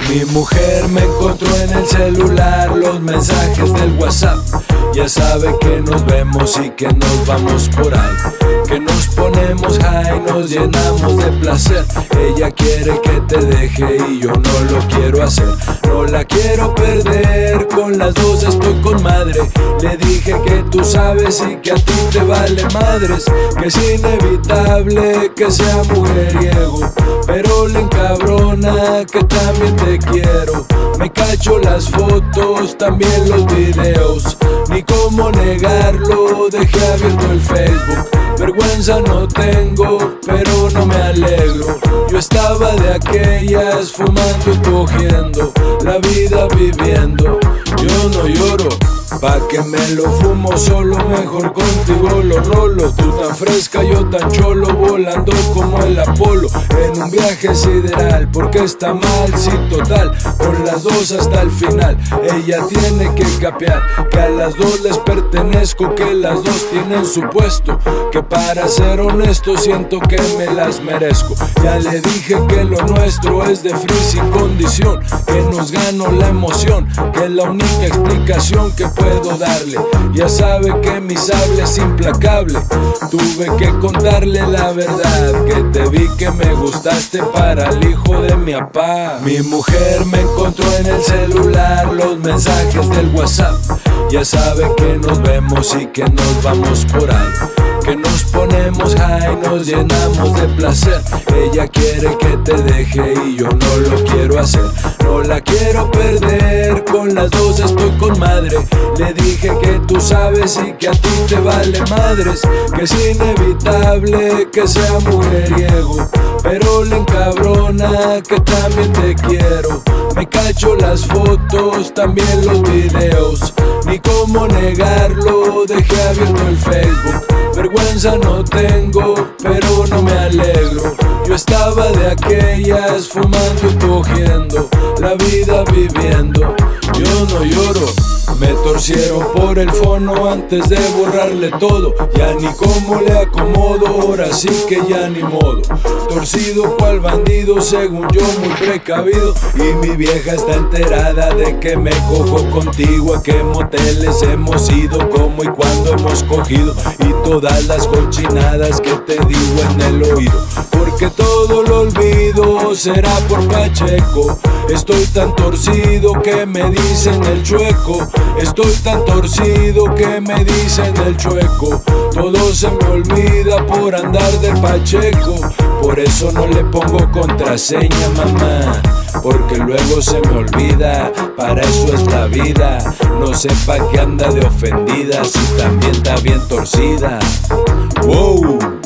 Mi mujer me encontró en el celular los mensajes del WhatsApp. Ya sabe que nos vemos y que nos vamos por ahí, que nos ponemos high, nos llenamos de placer. Ella quiere que te deje y yo no lo quiero hacer. No la quiero perder, con las dos estoy con madre. Le dije que tú sabes y que a ti te vale madres, que es inevitable que sea mujeriego, pero le encabrona que también te quiero. Me cacho las fotos, también los videos, ni cómo negarlo, dejé abierto el Facebook. Vergüenza no tengo, pero no me alegro. Yo estaba de aquellas, fumando y cogiendo, la vida viviendo. Yo no lloro, pa' que me lo fumo solo, mejor contigo lo rolo. Tú tan fresca, yo tan cholo, volando como el Apolo en un viaje sideral. Porque está mal, sí, total, con las dos hasta el final. Ella tiene que capear que a las dos les pertenezco, que las dos tienen su puesto, que para ser honesto siento que me las merezco. Ya le dije que lo nuestro es de free sin condición, que nos ganó la emoción, que es la única explicación que puedo darle. Ya sabe que mi sable es implacable. Tuve que contarle la verdad, que te vi que me gustaste para el hijo de mi papá. Mi mujer me encontró en el celular los mensajes del WhatsApp. Ya sabe que nos vemos y que nos vamos por ahí, que nos ponemos high, nos llenamos de placer. Ella quiere que te deje y yo no lo quiero hacer. No la quiero perder, con las dos estoy con madre. Le dije que tú sabes y que a ti te vale madres, que es inevitable que sea mujeriego, pero le encabrona que también te quiero. Me cacho las fotos, también los videos, ni cómo negarlo, dejé abierto el Facebook. Vergüenza no tengo, pero no me alegro. Yo estaba de aquellas, fumando y cogiendo, la vida viviendo. Yo no lloro, me torcieron por el fono antes de borrarle todo. Ya ni cómo le acomodo, ahora sí que ya ni modo. Torcido cual bandido, según yo muy precavido. Y mi vieja está enterada de que me cojo contigo. A qué moteles hemos ido, cómo y cuándo hemos cogido, y todas las cochinadas que te digo en el oído. Porque todo lo olvido, será por Pacheco. Estoy tan torcido que me dicen el chueco. Estoy tan torcido que me dicen el chueco. Todo se me olvida por andar de Pacheco. Por eso no le pongo contraseña, mamá, porque luego se me olvida. Para eso es la vida. No sepa que anda de ofendida si también está bien torcida. Wow.